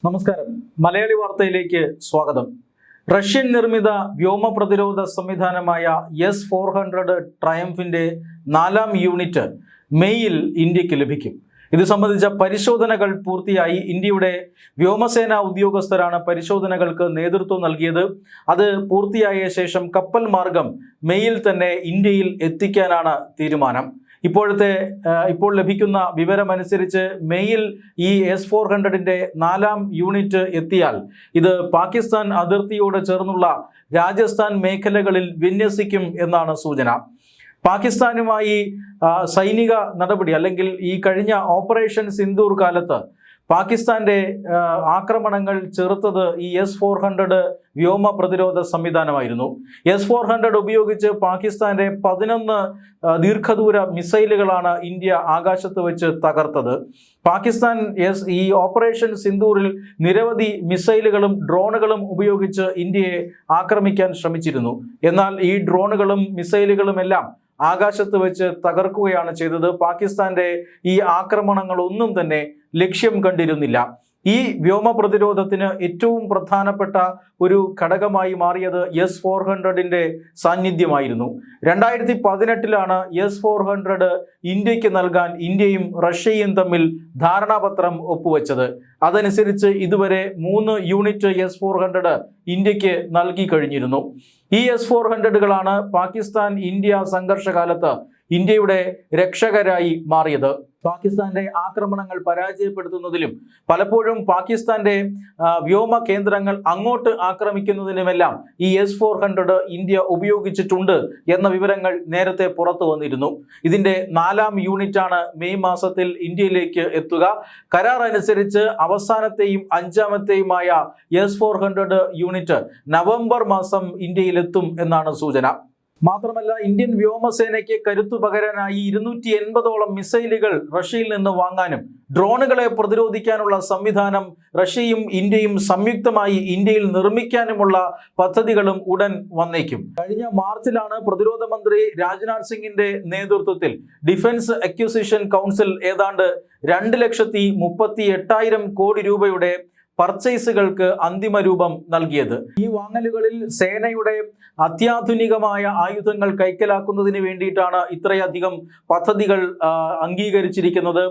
നമസ്കാരം. മലയാളി വാർത്തയിലേക്ക് സ്വാഗതം. റഷ്യൻ നിർമ്മിത വ്യോമ പ്രതിരോധ സംവിധാനമായ S-400 ട്രയംഫിന്റെ 4ാം യൂണിറ്റ് മെയ്യിൽ ഇന്ത്യക്ക് ലഭിക്കും. ഇത് സംബന്ധിച്ച പരിശോധനകൾ പൂർത്തിയായി. ഇന്ത്യയുടെ വ്യോമസേന ഉദ്യോഗസ്ഥരാണ് പരിശോധനകൾക്ക് നേതൃത്വം നൽകിയത്. അത് പൂർത്തിയായ ശേഷം കപ്പൽ മാർഗം മെയ്യിൽ തന്നെ ഇന്ത്യയിൽ എത്തിക്കാനാണ് തീരുമാനം. ഇപ്പോൾ ലഭിക്കുന്ന വിവരമനുസരിച്ച് മെയ്യിൽ ഈ S-400ന്റെ 4ാം യൂണിറ്റ് എത്തിയാൽ ഇത് പാകിസ്ഥാൻ അതിർത്തിയോട് ചേർന്നുള്ള രാജസ്ഥാൻ മേഖലകളിൽ വിന്യസിക്കും എന്നാണ് സൂചന. പാകിസ്ഥാനുമായി സൈനിക നടപടി അല്ലെങ്കിൽ ഈ കഴിഞ്ഞ ഓപ്പറേഷൻ സിന്ദൂർ കാലത്ത് പാകിസ്ഥാന്റെ ആക്രമണങ്ങൾ ചെറുത്തത് ഈ S-400 വ്യോമ പ്രതിരോധ സംവിധാനമായിരുന്നു. S-400 ഉപയോഗിച്ച് പാകിസ്ഥാന്റെ 11 ദീർഘദൂര മിസൈലുകളാണ് ഇന്ത്യ ആകാശത്ത് വെച്ച് തകർത്തത്. പാകിസ്ഥാൻ ഈ ഓപ്പറേഷൻ സിന്ദൂറിൽ നിരവധി മിസൈലുകളും ഡ്രോണുകളും ഉപയോഗിച്ച് ഇന്ത്യയെ ആക്രമിക്കാൻ ശ്രമിച്ചിരുന്നു. എന്നാൽ ഈ ഡ്രോണുകളും മിസൈലുകളും എല്ലാം ആകാശത്ത് വെച്ച് തകർക്കുകയാണ് ചെയ്തത്. പാകിസ്ഥാന്റെ ഈ ആക്രമണങ്ങളൊന്നും തന്നെ ലക്ഷ്യം കണ്ടിരുന്നില്ല. ഈ വ്യോമ പ്രതിരോധത്തിന് ഏറ്റവും പ്രധാനപ്പെട്ട ഒരു ഘടകമായി മാറിയത് S-400ന്റെ സാന്നിധ്യമായിരുന്നു. 2018 S-400 ഇന്ത്യക്ക് നൽകാൻ ഇന്ത്യയും റഷ്യയും തമ്മിൽ ധാരണാപത്രം ഒപ്പുവെച്ചത്. അതനുസരിച്ച് ഇതുവരെ 3 യൂണിറ്റ് S-400 ഇന്ത്യക്ക് നൽകി കഴിഞ്ഞിരുന്നു. ഈ S-400കളാണ് പാകിസ്ഥാൻ ഇന്ത്യ സംഘർഷകാലത്ത് ഇന്ത്യയുടെ രക്ഷകരായി മാറിയത്. പാകിസ്ഥാന്റെ ആക്രമണങ്ങൾ പരാജയപ്പെടുത്തുന്നതിലും പലപ്പോഴും പാകിസ്ഥാന്റെ വ്യോമ കേന്ദ്രങ്ങൾ അങ്ങോട്ട് ആക്രമിക്കുന്നതിനുമെല്ലാം ഈ S-400 ഇന്ത്യ ഉപയോഗിച്ചിട്ടുണ്ട് എന്ന വിവരങ്ങൾ നേരത്തെ പുറത്തു വന്നിരുന്നു. ഇതിന്റെ 4ാം യൂണിറ്റാണ് മെയ് മാസത്തിൽ ഇന്ത്യയിലേക്ക് എത്തുക. കരാർ അനുസരിച്ച് അവസാനത്തെയും 5ാമത്തെയുമായ S-400 യൂണിറ്റ് നവംബർ മാസം ഇന്ത്യയിലെത്തും എന്നാണ് സൂചന. മാത്രമല്ല, ഇന്ത്യൻ വ്യോമസേനയ്ക്ക് കരുത്തു പകരാനായി 280ഓളം മിസൈലുകൾ റഷ്യയിൽ നിന്ന് വാങ്ങാനും ഡ്രോണുകളെ പ്രതിരോധിക്കാനുള്ള സംവിധാനം റഷ്യയും ഇന്ത്യയും സംയുക്തമായി ഇന്ത്യയിൽ നിർമ്മിക്കാനുമുള്ള പദ്ധതികളും ഉടൻ വന്നേക്കും. കഴിഞ്ഞ മാർച്ചിലാണ് പ്രതിരോധ മന്ത്രി രാജ്നാഥ് സിംഗിന്റെ നേതൃത്വത്തിൽ ഡിഫൻസ് അക്വിസിഷൻ കൗൺസിൽ ഏതാണ്ട് 2,38,000 കോടി രൂപയുടെ പർച്ചേസുകൾക്ക് അന്തിമ രൂപം നൽകിയത്. ഈ വാങ്ങലുകളിൽ സേനയുടെ അത്യാധുനികമായ ആയുധങ്ങൾ കൈക്കലാക്കുന്നതിന് വേണ്ടിയിട്ടാണ് ഇത്രയധികം പദ്ധതികൾ അംഗീകരിച്ചിരിക്കുന്നത്.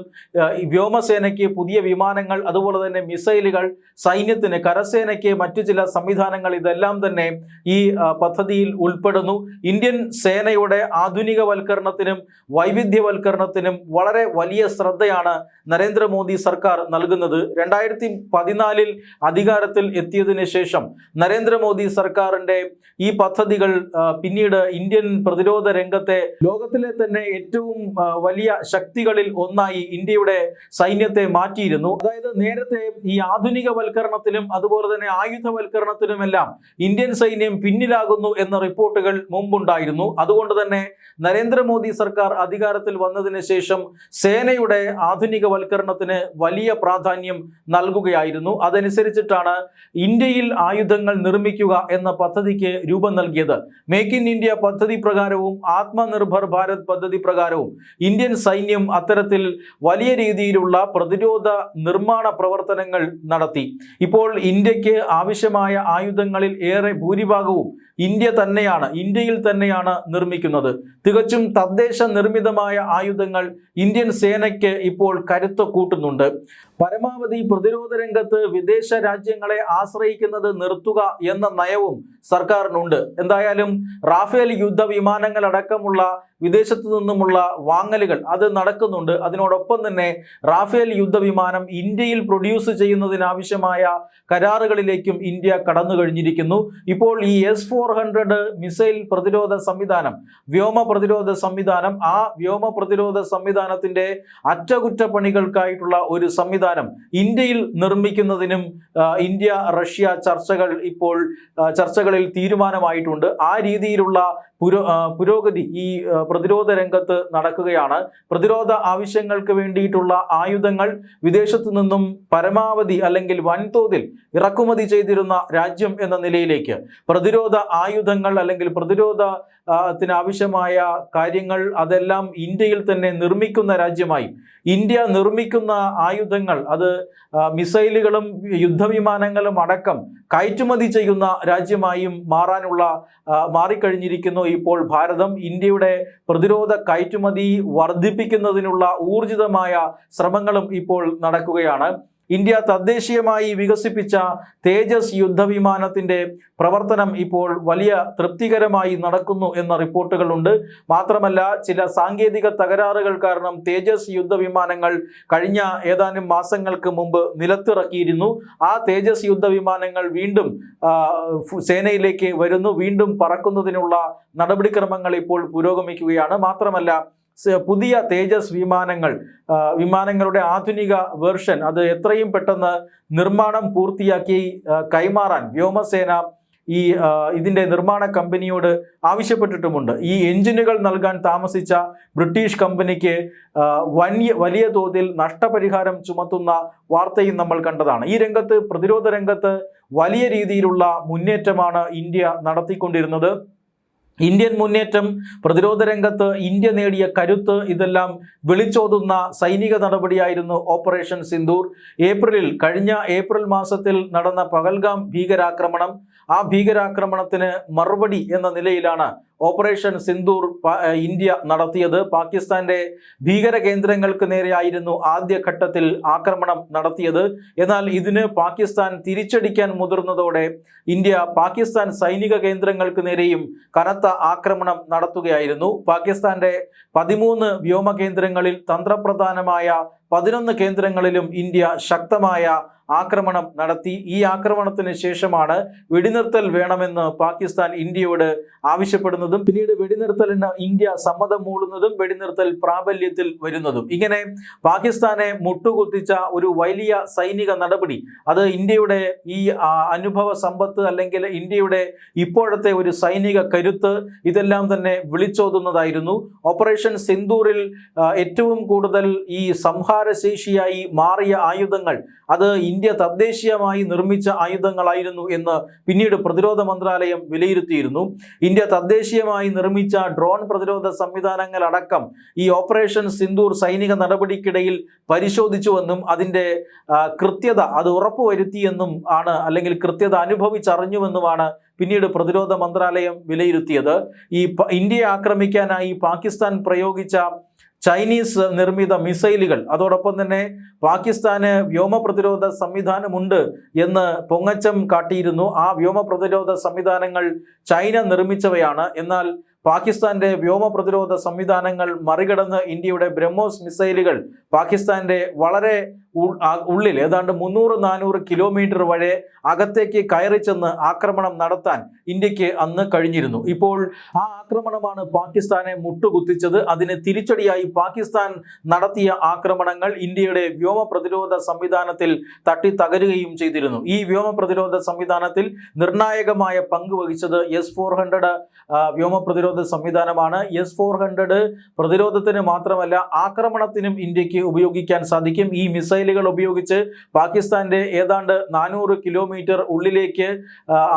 വ്യോമസേനയ്ക്ക് പുതിയ വിമാനങ്ങൾ, അതുപോലെ തന്നെ മിസൈലുകൾ, സൈന്യത്തിന്, കരസേനയ്ക്ക് മറ്റു ചില സംവിധാനങ്ങൾ, ഇതെല്ലാം തന്നെ ഈ പദ്ധതിയിൽ ഉൾപ്പെടുന്നു. ഇന്ത്യൻ സേനയുടെ ആധുനികവൽക്കരണത്തിനും വൈവിധ്യവൽക്കരണത്തിനും വളരെ വലിയ ശ്രദ്ധയാണ് നരേന്ദ്രമോദി സർക്കാർ നൽകുന്നത്. 2014 അധികാരത്തിൽ എത്തിയതിനു ശേഷം നരേന്ദ്രമോദി സർക്കാരിന്റെ ഈ പദ്ധതികൾ പിന്നീട് ഇന്ത്യൻ പ്രതിരോധ രംഗത്തെ ലോകത്തിലെ തന്നെ ഏറ്റവും വലിയ ശക്തികളിൽ ഒന്നായി ഇന്ത്യയുടെ സൈന്യത്തെ മാറ്റിയിരുന്നു. അതായത് നേരത്തെ ഈ ആധുനികവൽക്കരണത്തിലും അതുപോലെ തന്നെ ആയുധവൽക്കരണത്തിലുമെല്ലാം ഇന്ത്യൻ സൈന്യം പിന്നിലാകുന്നു എന്ന റിപ്പോർട്ടുകൾ മുമ്പുണ്ടായിരുന്നു. അതുകൊണ്ട് തന്നെ നരേന്ദ്രമോദി സർക്കാർ അധികാരത്തിൽ വന്നതിന് ശേഷം സേനയുടെ ആധുനികവൽക്കരണത്തിന് വലിയ പ്രാധാന്യം നൽകുകയായിരുന്നു. അതനുസരിച്ചിട്ടാണ് ഇന്ത്യയിൽ ആയുധങ്ങൾ നിർമ്മിക്കുക എന്ന പദ്ധതിക്ക് രൂപം നൽകിയത്. മേക്ക് ഇൻ ഇന്ത്യ പദ്ധതി പ്രകാരവും ആത്മനിർഭർ ഭാരത് പദ്ധതി പ്രകാരവും ഇന്ത്യൻ സൈന്യം അത്തരത്തിൽ വലിയ രീതിയിലുള്ള പ്രതിരോധ നിർമ്മാണ പ്രവർത്തനങ്ങൾ നടത്തി. ഇപ്പോൾ ഇന്ത്യക്ക് ആവശ്യമായ ആയുധങ്ങളിൽ ഏറെ ഭൂരിഭാഗവും ഇന്ത്യയിൽ തന്നെയാണ് നിർമ്മിക്കുന്നത്. തികച്ചും തദ്ദേശ നിർമ്മിതമായ ആയുധങ്ങൾ ഇന്ത്യൻ സേനയ്ക്ക് ഇപ്പോൾ കരുത്ത് കൂട്ടുന്നുണ്ട്. പരമാവധി പ്രതിരോധ രംഗത്ത് വിദേശ രാജ്യങ്ങളെ ആശ്രയിക്കുന്നത് നിർത്തുക എന്ന നയവും സർക്കാരിനുണ്ട്. എന്തായാലും റാഫേൽ യുദ്ധവിമാനങ്ങൾ അടക്കമുള്ള വിദേശത്തു നിന്നുമുള്ള വാങ്ങലുകൾ അത് നടക്കുന്നുണ്ട്. അതിനോടൊപ്പം തന്നെ റാഫേൽ യുദ്ധവിമാനം ഇന്ത്യയിൽ പ്രൊഡ്യൂസ് ചെയ്യുന്നതിനാവശ്യമായ കരാറുകളിലേക്കും ഇന്ത്യ കടന്നു കഴിഞ്ഞിരിക്കുന്നു. ഇപ്പോൾ ഈ S-400 മിസൈൽ പ്രതിരോധ സംവിധാനം, വ്യോമ പ്രതിരോധ സംവിധാനം, ആ വ്യോമ പ്രതിരോധ സംവിധാനത്തിന്റെ അറ്റകുറ്റപ്പണികൾക്കായിട്ടുള്ള ഒരു സംവിധാനം ഇന്ത്യയിൽ നിർമ്മിക്കുന്നതിനും ഇന്ത്യ റഷ്യ ചർച്ചകളിൽ തീരുമാനമായിട്ടുണ്ട്. ആ രീതിയിലുള്ള പുരോഗതി ഈ പ്രതിരോധ രംഗത്ത് നടക്കുകയാണ്. പ്രതിരോധ ആവശ്യങ്ങൾക്ക് വേണ്ടിയിട്ടുള്ള ആയുധങ്ങൾ വിദേശത്തു നിന്നും പരമാവധി അല്ലെങ്കിൽ വൻതോതിൽ ഇറക്കുമതി ചെയ്തിരുന്ന രാജ്യം എന്ന നിലയിലേക്ക് പ്രതിരോധ ആയുധങ്ങൾ അല്ലെങ്കിൽ പ്രതിരോധത്തിനാവശ്യമായ കാര്യങ്ങൾ അതെല്ലാം ഇന്ത്യയിൽ തന്നെ നിർമ്മിക്കുന്ന രാജ്യമായി, ഇന്ത്യ നിർമ്മിക്കുന്ന ആയുധങ്ങൾ അത് മിസൈലുകളും യുദ്ധവിമാനങ്ങളും അടക്കം കയറ്റുമതി ചെയ്യുന്ന രാജ്യമായും മാറിക്കഴിഞ്ഞിരിക്കുന്നു ഇപ്പോൾ ഭാരതം. ഇന്ത്യയുടെ പ്രതിരോധ കയറ്റുമതി വർദ്ധിപ്പിക്കുന്നതിനുള്ള ഊർജിതമായ ശ്രമങ്ങളും ഇപ്പോൾ നടക്കുകയാണ്. ഇന്ത്യ തദ്ദേശീയമായി വികസിപ്പിച്ച തേജസ് യുദ്ധവിമാനത്തിന്റെ പ്രവർത്തനം ഇപ്പോൾ വലിയ തൃപ്തികരമായി നടക്കുന്നു എന്ന റിപ്പോർട്ടുകളുണ്ട്. മാത്രമല്ല, ചില സാങ്കേതിക തകരാറുകൾ കാരണം തേജസ് യുദ്ധവിമാനങ്ങൾ കഴിഞ്ഞ ഏതാനും മാസങ്ങൾക്ക് മുമ്പ് നിലത്തിറക്കിയിരുന്നു. ആ തേജസ് യുദ്ധവിമാനങ്ങൾ വീണ്ടും സേനയിലേക്ക് വരുന്നു. വീണ്ടും പറക്കുന്നതിനുള്ള നടപടിക്രമങ്ങൾ ഇപ്പോൾ പുരോഗമിക്കുകയാണ്. മാത്രമല്ല, പുതിയ തേജസ് വിമാനങ്ങളുടെ ആധുനിക വേർഷൻ അത് എത്രയും പെട്ടെന്ന് നിർമ്മാണം പൂർത്തിയാക്കി കൈമാറാൻ വ്യോമസേന ഇതിന്റെ നിർമ്മാണ കമ്പനിയോട് ആവശ്യപ്പെട്ടിട്ടുമുണ്ട്. ഈ എഞ്ചിനുകൾ നൽകാൻ താമസിച്ച ബ്രിട്ടീഷ് കമ്പനിക്ക് വലിയ തോതിൽ നഷ്ടപരിഹാരം ചുമത്തുന്ന വാർത്തയും നമ്മൾ കണ്ടതാണ്. ഈ രംഗത്ത്, പ്രതിരോധ രംഗത്ത് വലിയ രീതിയിലുള്ള മുന്നേറ്റമാണ് ഇന്ത്യ നടത്തിക്കൊണ്ടിരുന്നത്. ഇന്ത്യൻ മുന്നേറ്റം, പ്രതിരോധ രംഗത്ത് ഇന്ത്യ നേടിയ കരുത്ത്, ഇതെല്ലാം വിളിച്ചോതുന്ന സൈനിക നടപടിയായിരുന്നു ഓപ്പറേഷൻ സിന്ദൂർ. കഴിഞ്ഞ ഏപ്രിൽ മാസത്തിൽ നടന്ന പഹൽഗാം ഭീകരാക്രമണം, ആ ഭീകരാക്രമണത്തിന് മറുപടി എന്ന നിലയിലാണ് ഓപ്പറേഷൻ സിന്ദൂർ ഇന്ത്യ നടത്തിയത്. പാകിസ്ഥാന്റെ ഭീകര കേന്ദ്രങ്ങൾക്ക് നേരെയായിരുന്നു ആദ്യഘട്ടത്തിൽ ആക്രമണം നടത്തിയത്. എന്നാൽ ഇതിന് പാകിസ്ഥാൻ തിരിച്ചടിക്കാൻ മുതിർന്നതോടെ ഇന്ത്യ പാകിസ്ഥാൻ സൈനിക കേന്ദ്രങ്ങൾക്ക് നേരെയും കനത്ത ആക്രമണം നടത്തുകയായിരുന്നു. പാകിസ്ഥാന്റെ 13 വ്യോമ കേന്ദ്രങ്ങളിൽ, തന്ത്രപ്രധാനമായ 11 കേന്ദ്രങ്ങളിലും ഇന്ത്യ ശക്തമായ ആക്രമണം നടത്തി. ഈ ആക്രമണത്തിന് ശേഷമാണ് വെടിനിർത്തൽ വേണമെന്ന് പാകിസ്ഥാൻ ഇന്ത്യയോട് ആവശ്യപ്പെടുന്നതും പിന്നീട് വെടിനിർത്തലിന് ഇന്ത്യ സമ്മതം മൂളുന്നതും വെടിനിർത്തൽ പ്രാബല്യത്തിൽ വരുന്നതും. ഇങ്ങനെ പാകിസ്ഥാനെ മുട്ടുകുത്തിച്ച ഒരു വലിയ സൈനിക നടപടി, അത് ഇന്ത്യയുടെ ഈ അനുഭവ സമ്പത്ത് അല്ലെങ്കിൽ ഇന്ത്യയുടെ ഇപ്പോഴത്തെ ഒരു സൈനിക കരുത്ത്, ഇതെല്ലാം തന്നെ വിളിച്ചോതുന്നതായിരുന്നു. ഓപ്പറേഷൻ സിന്ദൂറിൽ ഏറ്റവും കൂടുതൽ ഈ സംഹാരശേഷിയായി മാറിയ ആയുധങ്ങൾ അത് ഇന്ത്യ തദ്ദേശീയമായി നിർമ്മിച്ച ആയുധങ്ങളായിരുന്നു എന്ന് പിന്നീട് പ്രതിരോധ മന്ത്രാലയം വിലയിരുത്തിയിരുന്നു. ഇന്ത്യ തദ്ദേശീയമായി നിർമ്മിച്ച ഡ്രോൺ പ്രതിരോധ സംവിധാനങ്ങൾ അടക്കം ഈ ഓപ്പറേഷൻ സിന്ദൂർ സൈനിക നടപടിക്കിടയിൽ പരിശോധിച്ചുവെന്നും അതിൻ്റെ കൃത്യത അത് ഉറപ്പുവരുത്തിയെന്നും ആണ്, അല്ലെങ്കിൽ കൃത്യത അനുഭവിച്ചറിഞ്ഞുവെന്നുമാണ് പിന്നീട് പ്രതിരോധ മന്ത്രാലയം വിലയിരുത്തിയത്. ഇന്ത്യയെ ആക്രമിക്കാനായി പാകിസ്ഥാൻ പ്രയോഗിച്ച ചൈനീസ് നിർമ്മിത മിസൈലുകൾ, അതോടൊപ്പം തന്നെ പാകിസ്ഥാന് വ്യോമ പ്രതിരോധ സംവിധാനമുണ്ട് എന്ന് പൊങ്ങച്ചം കാട്ടിയിരുന്നു. ആ വ്യോമ പ്രതിരോധ സംവിധാനങ്ങൾ ചൈന നിർമ്മിച്ചവയാണ്. എന്നാൽ പാകിസ്ഥാന്റെ വ്യോമ പ്രതിരോധ സംവിധാനങ്ങൾ മറികടന്ന് ഇന്ത്യയുടെ ബ്രഹ്മോസ് മിസൈലുകൾ പാകിസ്ഥാന്റെ വളരെ ഉള്ളിൽ ഏതാണ്ട് 300-400 കിലോമീറ്റർ വരെ അകത്തേക്ക് കയറി ചെന്ന് ആക്രമണം നടത്താൻ ഇന്ത്യക്ക് അന്ന് കഴിഞ്ഞിരുന്നു. ഇപ്പോൾ ആ ആക്രമണമാണ് പാകിസ്ഥാനെ മുട്ടുകുത്തിച്ചത്. അതിന് തിരിച്ചടിയായി പാകിസ്ഥാൻ നടത്തിയ ആക്രമണങ്ങൾ ഇന്ത്യയുടെ വ്യോമ പ്രതിരോധ സംവിധാനത്തിൽ തട്ടി തകരുകയും ചെയ്തിരുന്നു. ഈ വ്യോമ പ്രതിരോധ സംവിധാനത്തിൽ നിർണായകമായ പങ്ക് വഹിച്ചത് S-400 വ്യോമ പ്രതിരോധ സംവിധാനമാണ്. S-400 പ്രതിരോധത്തിന് മാത്രമല്ല ആക്രമണത്തിനും ഇന്ത്യക്ക് ഉപയോഗിക്കാൻ സാധിക്കും. ഈ മിസൈലുകൾ ഉപയോഗിച്ച് പാകിസ്ഥാന്റെ ഏതാണ്ട് 400 കിലോമീറ്റർ ഉള്ളിലേക്ക്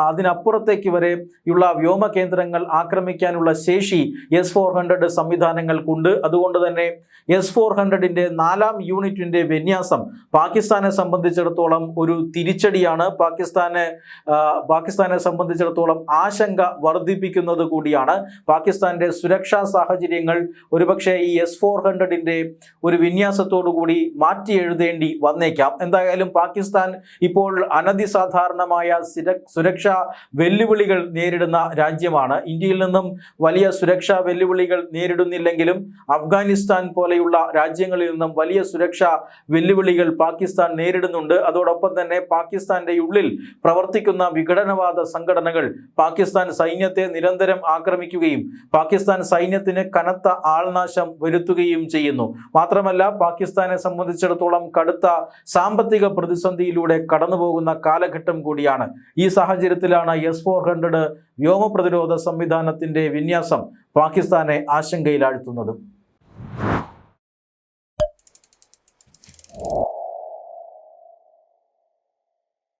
അതിനപ്പുറത്തേക്ക് വരെയുള്ള വ്യോമ കേന്ദ്രങ്ങൾ ആക്രമിക്കാനുള്ള ശേഷി S-400 സംവിധാനങ്ങൾക്കുണ്ട്. അതുകൊണ്ട് തന്നെ S-400ന്റെ 4ാം യൂണിറ്റിന്റെ വിന്യാസം പാകിസ്ഥാനെ സംബന്ധിച്ചിടത്തോളം ഒരു തിരിച്ചടിയാണ്. പാകിസ്ഥാനെ സംബന്ധിച്ചിടത്തോളം ആശങ്ക വർദ്ധിപ്പിക്കുന്നത് കൂടിയാണ്. പാകിസ്ഥാന്റെ സുരക്ഷാ സാഹചര്യങ്ങൾ ഒരുപക്ഷെ ഈ S-400ന്റെ ഒരു വിന്യാസത്തോടു കൂടി മാറ്റി എഴുതേണ്ടി വന്നേക്കാം. എന്തായാലും പാകിസ്ഥാൻ ഇപ്പോൾ അനധിസാധാരണമായ സുരക്ഷാ വെല്ലുവിളികൾ നേരിടുന്ന രാജ്യമാണ്. ഇന്ത്യയിൽ നിന്നും വലിയ സുരക്ഷാ വെല്ലുവിളികൾ നേരിടുന്നില്ലെങ്കിലും അഫ്ഗാനിസ്ഥാൻ പോലെയുള്ള രാജ്യങ്ങളിൽ നിന്നും വലിയ സുരക്ഷാ വെല്ലുവിളികൾ പാകിസ്ഥാൻ നേരിടുന്നുണ്ട്. അതോടൊപ്പം തന്നെ പാകിസ്ഥാന്റെ ഉള്ളിൽ പ്രവർത്തിക്കുന്ന വിഘടനവാദ സംഘടനകൾ പാകിസ്ഥാൻ സൈന്യത്തെ നിരന്തരം ആക്രമിക്കുകയും പാകിസ്ഥാൻ സൈന്യത്തിന് കനത്ത ആൾനാശം വരുത്തുകയും ചെയ്യുന്നു. മാത്രമല്ല, പാകിസ്ഥാനെ സംബന്ധിച്ചിടത്തോളം കടുത്ത സാമ്പത്തിക പ്രതിസന്ധിയിലൂടെ കടന്നുപോകുന്ന കാലഘട്ടം കൂടിയാണ്. ഈ സാഹചര്യത്തിലാണ് S-400 വ്യോമ പ്രതിരോധ സംവിധാനത്തിന്റെ വിന്യാസം പാകിസ്ഥാനെ ആശങ്കയിലാഴ്ത്തുന്നത്.